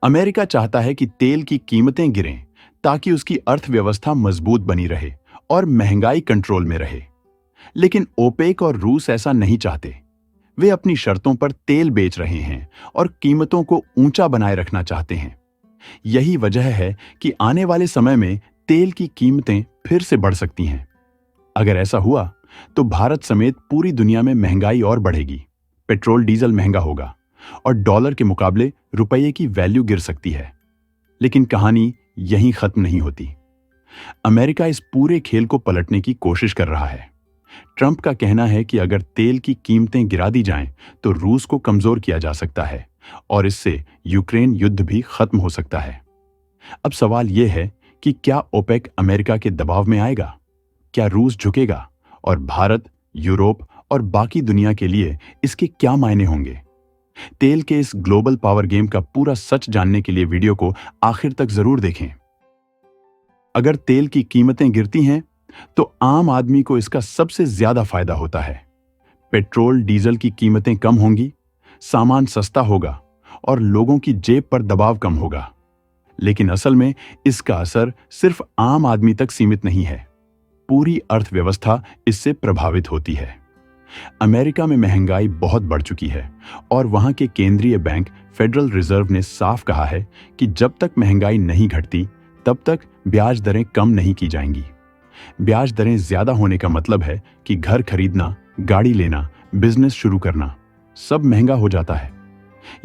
America चाहता है कि तेल की कीमतें गिरें ताकि उसकी अर्थव्यवस्था मजबूत बनी रहे और महंगाई कंट्रोल में रहे। लेकिन ओपेक और रूस ऐसा नहीं चाहते। वे अपनी शर्तों पर तेल बेच रहे हैं और कीमतों को ऊंचा बनाए रखना चाहते हैं। यही वजह है कि आने वाले समय में तेल की कीमतें फिर से बढ़ सकती हैं। अगर ऐसा हुआ तो भारत समेत पूरी दुनिया में महंगाई और बढ़ेगी। पेट्रोल डीजल महंगा होगा और डॉलर के मुकाबले रुपये की वैल्यू गिर सकती है। लेकिन कहानी यहीं खत्म नहीं होती। अमेरिका इस पूरे खेल को पलटने की कोशिश कर रहा है। ट्रंप का कहना है कि अगर तेल की कीमतें गिरा दी जाएं तो रूस को कमजोर किया जा सकता है और इससे यूक्रेन युद्ध भी खत्म हो सकता है। अब सवाल यह है कि क्या ओपेक अमेरिका के दबाव में आएगा? क्या रूस झुकेगा? और भारत, यूरोप और बाकी दुनिया के लिए इसके क्या मायने होंगे? तेल के इस ग्लोबल पावर गेम का पूरा सच जानने के लिए वीडियो को आखिर तक जरूर देखें। अगर तेल की कीमतें गिरती हैं तो आम आदमी को इसका सबसे ज्यादा फायदा होता है। पेट्रोल डीजल की कीमतें कम होंगी, सामान सस्ता होगा और लोगों की जेब पर दबाव कम होगा। लेकिन असल में इसका असर सिर्फ आम आदमी तक सीमित नहीं है। पूरी अर्थव्यवस्था इससे प्रभावित होती है। अमेरिका में महंगाई बहुत बढ़ चुकी है और वहां के केंद्रीय बैंक फेडरल रिजर्व ने साफ कहा है कि जब तक महंगाई नहीं घटती तब तक ब्याज दरें कम नहीं की जाएंगी। ब्याज दरें ज्यादा होने का मतलब है कि घर खरीदना, गाड़ी लेना, बिजनेस शुरू करना सब महंगा हो जाता है।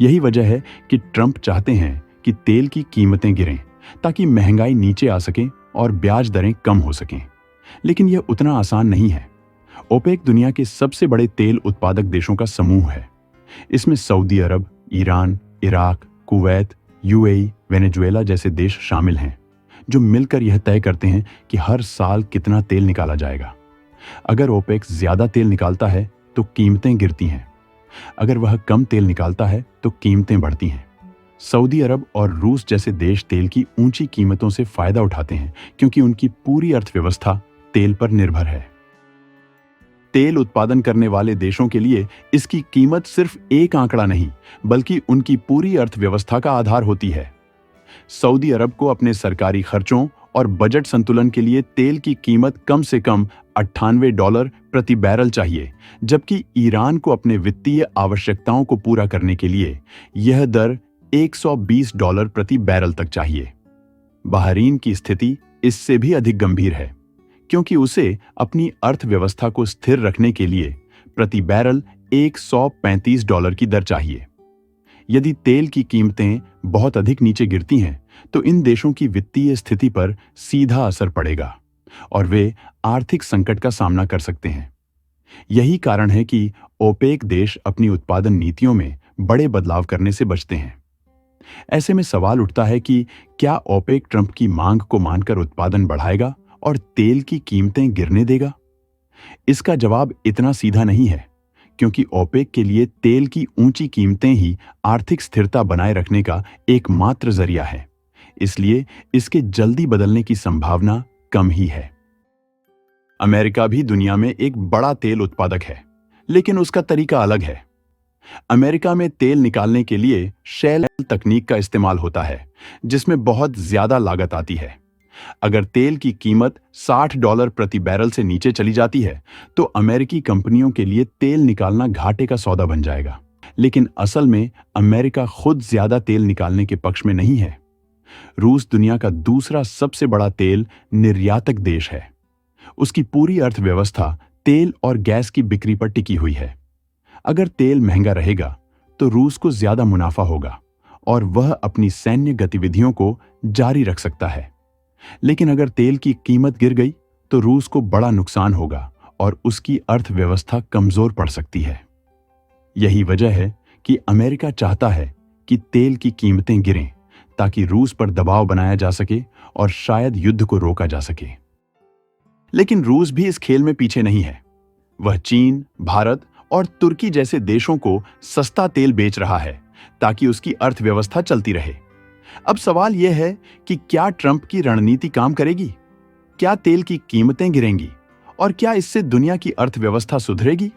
यही वजह है कि ट्रंप चाहते हैं कि तेल की कीमतें गिरें ताकि महंगाई नीचे आ सके और ब्याज दरें कम हो सकें। लेकिन यह उतना आसान नहीं है। ओपेक दुनिया के सबसे बड़े तेल उत्पादक देशों का समूह है। इसमें Saudi Arab, Iran, Iraq, Kuwait, UAE, Venezuela जैसे देश शामिल हैं, जो मिलकर यह तय करते हैं कि हर साल कितना तेल निकाला जाएगा। अगर ओपेक ज्यादा तेल निकालता है तो कीमतें गिरती हैं। अगर वह कम तेल निकालता है तो कीमतें बढ़ती हैं। सऊदी अरब और रूस जैसे देश तेल की ऊंची कीमतों से फायदा उठाते हैं क्योंकि उनकी पूरी अर्थव्यवस्था तेल पर निर्भर है। तेल उत्पादन करने वाले देशों के लिए इसकी कीमत सिर्फ एक आंकड़ा नहीं, बल्कि उनकी पूरी अर्थव्यवस्था का आधार होती है। सऊदी अरब को अपने सरकारी खर्चों और बजट संतुलन के लिए तेल की कीमत कम से कम $98 प्रति बैरल चाहिए, जबकि ईरान को अपने वित्तीय आवश्यकताओं को पूरा करने के लिए यह दर $120 प्रति बैरल तक चाहिए। बहरीन की स्थिति इससे भी अधिक गंभीर है, क्योंकि उसे अपनी अर्थव्यवस्था को स्थिर रखने के लिए प्रति बैरल $135 की दर चाहिए। यदि तेल की कीमतें बहुत अधिक नीचे गिरती हैं तो इन देशों की वित्तीय स्थिति पर सीधा असर पड़ेगा और वे आर्थिक संकट का सामना कर सकते हैं। यही कारण है कि ओपेक देश अपनी उत्पादन नीतियों में बड़े बदलाव करने से बचते हैं। ऐसे में सवाल उठता है कि क्या ओपेक ट्रंप की मांग को मानकर उत्पादन बढ़ाएगा और तेल की कीमतें गिरने देगा? इसका जवाब इतना सीधा नहीं है, क्योंकि ओपेक के लिए तेल की ऊंची कीमतें ही आर्थिक स्थिरता बनाए रखने का एकमात्र जरिया है। इसलिए इसके जल्दी बदलने की संभावना कम ही है। अमेरिका भी दुनिया में एक बड़ा तेल उत्पादक है, लेकिन उसका तरीका अलग है। अमेरिका में तेल निकालने के लिए शैल तकनीक का इस्तेमाल होता है, जिसमें बहुत ज्यादा लागत आती है। अगर तेल की कीमत $60 प्रति बैरल से नीचे चली जाती है तो अमेरिकी कंपनियों के लिए तेल निकालना घाटे का सौदा बन जाएगा। लेकिन असल में अमेरिका खुद ज्यादा तेल निकालने के पक्ष में नहीं है। रूस दुनिया का दूसरा सबसे बड़ा तेल निर्यातक देश है। उसकी पूरी अर्थव्यवस्था तेल और गैस की बिक्री पर टिकी हुई है। अगर तेल महंगा रहेगा तो रूस को ज्यादा मुनाफा होगा और वह अपनी सैन्य गतिविधियों को जारी रख सकता है। लेकिन अगर तेल की कीमत गिर गई तो रूस को बड़ा नुकसान होगा और उसकी अर्थव्यवस्था कमजोर पड़ सकती है। यही वजह है कि अमेरिका चाहता है कि तेल की कीमतें गिरें ताकि रूस पर दबाव बनाया जा सके और शायद युद्ध को रोका जा सके। लेकिन रूस भी इस खेल में पीछे नहीं है। वह चीन, भारत और तुर्की जैसे देशों को सस्ता तेल बेच रहा है ताकि उसकी अर्थव्यवस्था चलती रहे। अब सवाल यह है कि क्या ट्रंप की रणनीति काम करेगी? क्या तेल की कीमतें गिरेंगी और क्या इससे दुनिया की अर्थव्यवस्था सुधरेगी?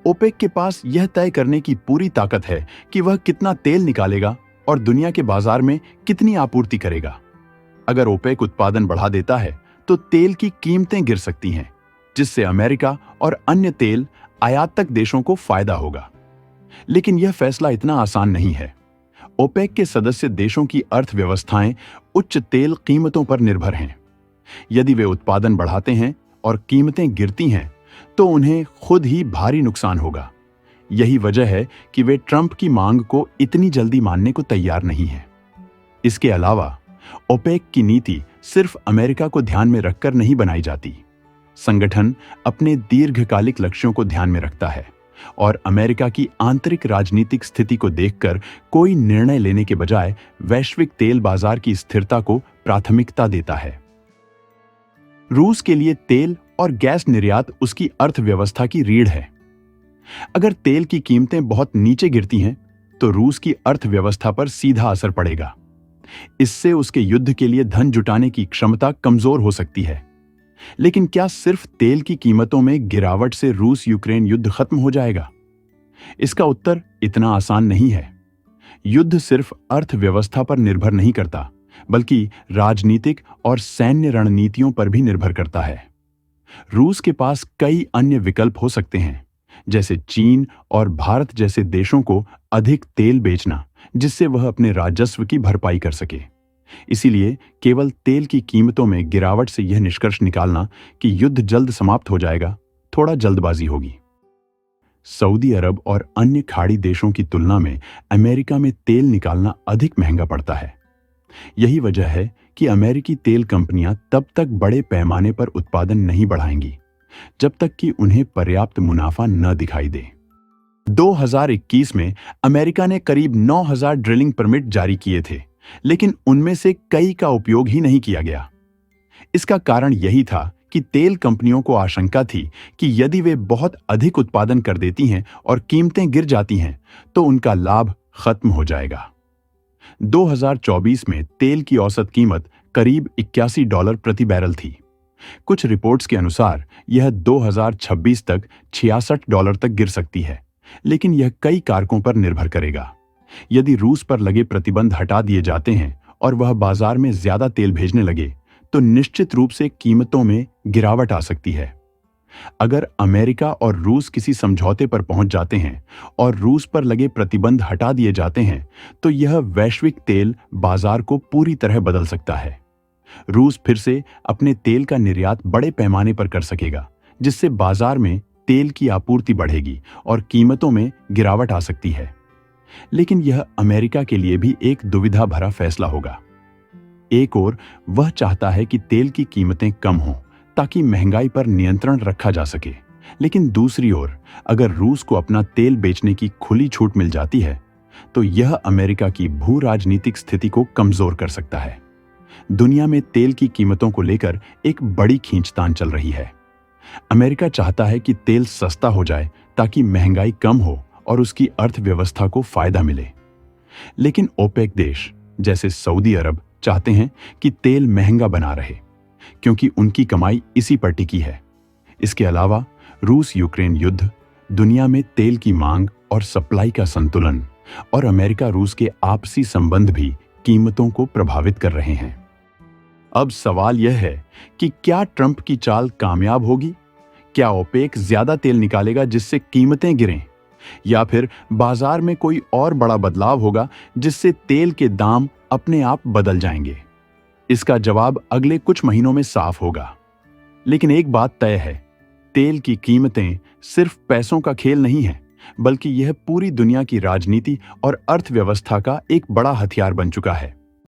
ओपेक के पास यह तय करने की पूरी ताकत है कि वह कितना तेल निकालेगा और दुनिया के बाजार में कितनी आपूर्ति करेगा। अगर ओपेक उत्पादन बढ़ा देता है तो तेल की कीमतें गिर सकती हैं, जिससे अमेरिका और अन्य तेल आयातक देशों को फायदा होगा। लेकिन यह फैसला इतना आसान नहीं है। ओपेक के सदस्य देशों की अर्थव्यवस्थाएं उच्च तेल कीमतों पर निर्भर हैं। यदि वे उत्पादन बढ़ाते हैं और कीमतें गिरती हैं, तो उन्हें खुद ही भारी नुकसान होगा। यही वजह है कि वे ट्रंप की मांग को इतनी जल्दी मानने को तैयार नहीं हैं। इसके अलावा ओपेक की नीति सिर्फ अमेरिका को ध्यान में रखकर नहीं बनाई जाती। संगठन अपने दीर्घकालिक लक्ष्यों को ध्यान में रखता है और अमेरिका की आंतरिक राजनीतिक स्थिति को देखकर कोई निर्णय लेने के बजाय वैश्विक तेल बाजार की स्थिरता को प्राथमिकता देता है। रूस के लिए तेल और गैस निर्यात उसकी अर्थव्यवस्था की रीढ़ है। अगर तेल की कीमतें बहुत नीचे गिरती हैं, तो रूस की अर्थव्यवस्था पर सीधा असर पड़ेगा। इससे उसके युद्ध के लिए धन जुटाने की क्षमता कमजोर हो सकती है। लेकिन क्या सिर्फ तेल की कीमतों में गिरावट से रूस यूक्रेन युद्ध खत्म हो जाएगा? इसका उत्तर इतना आसान नहीं है। युद्ध सिर्फ अर्थव्यवस्था पर निर्भर नहीं करता, बल्कि राजनीतिक और सैन्य रणनीतियों पर भी निर्भर करता है। रूस के पास कई अन्य विकल्प हो सकते हैं, जैसे चीन और भारत जैसे देशों को अधिक तेल बेचना, जिससे वह अपने राजस्व की भरपाई कर सके। इसीलिए केवल तेल की कीमतों में गिरावट से यह निष्कर्ष निकालना कि युद्ध जल्द समाप्त हो जाएगा, थोड़ा जल्दबाजी होगी। सऊदी अरब और अन्य खाड़ी देशों की तुलना में अमेरिका में तेल निकालना अधिक महंगा पड़ता है। यही वजह है कि अमेरिकी तेल कंपनियां तब तक बड़े पैमाने पर उत्पादन नहीं बढ़ाएंगी, जब तक कि उन्हें पर्याप्त मुनाफा न दिखाई दे। 2021 में अमेरिका ने करीब 9,000 ड्रिलिंग परमिट जारी किए थे, लेकिन उनमें से कई का उपयोग ही नहीं किया गया। इसका कारण यही था कि तेल कंपनियों को आशंका थी कि यदि वे बहुत अधिक उत्पादन कर देती हैं और कीमतें गिर जाती हैं, तो उनका लाभ खत्म हो जाएगा। 2024 में तेल की औसत कीमत करीब $81 प्रति बैरल थी। कुछ रिपोर्ट्स के अनुसार यह 2026 तक $66 तक गिर सकती है, लेकिन यह कई कारकों पर निर्भर करेगा। यदि रूस पर लगे प्रतिबंध हटा दिए जाते हैं और वह बाजार में ज्यादा तेल भेजने लगे, तो निश्चित रूप से कीमतों में गिरावट आ सकती है। अगर अमेरिका और रूस किसी समझौते पर पहुंच जाते हैं और रूस पर लगे प्रतिबंध हटा दिए जाते हैं, तो यह वैश्विक तेल बाजार को पूरी तरह बदल सकता है। रूस फिर से अपने तेल का निर्यात बड़े पैमाने पर कर सकेगा, जिससे बाजार में तेल की आपूर्ति बढ़ेगी और कीमतों में गिरावट आ सकती है। लेकिन यह अमेरिका के लिए भी एक दुविधा भरा फैसला होगा। एक ओर वह चाहता है कि तेल की कीमतें कम हों ताकि महंगाई पर नियंत्रण रखा जा सके, लेकिन दूसरी ओर अगर रूस को अपना तेल बेचने की खुली छूट मिल जाती है, तो यह अमेरिका की भू राजनीतिक स्थिति को कमजोर कर सकता है। दुनिया में तेल की कीमतों को लेकर एक बड़ी खींचतान चल रही है। अमेरिका चाहता है कि तेल सस्ता हो जाए ताकि महंगाई कम हो और उसकी अर्थव्यवस्था को फायदा मिले। लेकिन ओपेक देश जैसे सऊदी अरब चाहते हैं कि तेल महंगा बना रहे, क्योंकि उनकी कमाई इसी पर टिकी है। इसके अलावा रूस यूक्रेन युद्ध, दुनिया में तेल की मांग और सप्लाई का संतुलन और अमेरिका रूस के आपसी संबंध भी कीमतों को प्रभावित कर रहे हैं। अब सवाल यह है कि क्या ट्रंप की चाल कामयाब होगी? क्या ओपेक ज्यादा तेल निकालेगा जिससे कीमतें गिरें, या फिर बाजार में कोई और बड़ा बदलाव होगा जिससे तेल के दाम अपने आप बदल जाएंगे? इसका जवाब अगले कुछ महीनों में साफ होगा। लेकिन एक बात तय है, तेल की कीमतें सिर्फ पैसों का खेल नहीं है, बल्कि यह पूरी दुनिया की राजनीति और अर्थव्यवस्था का एक बड़ा हथियार बन चुका है।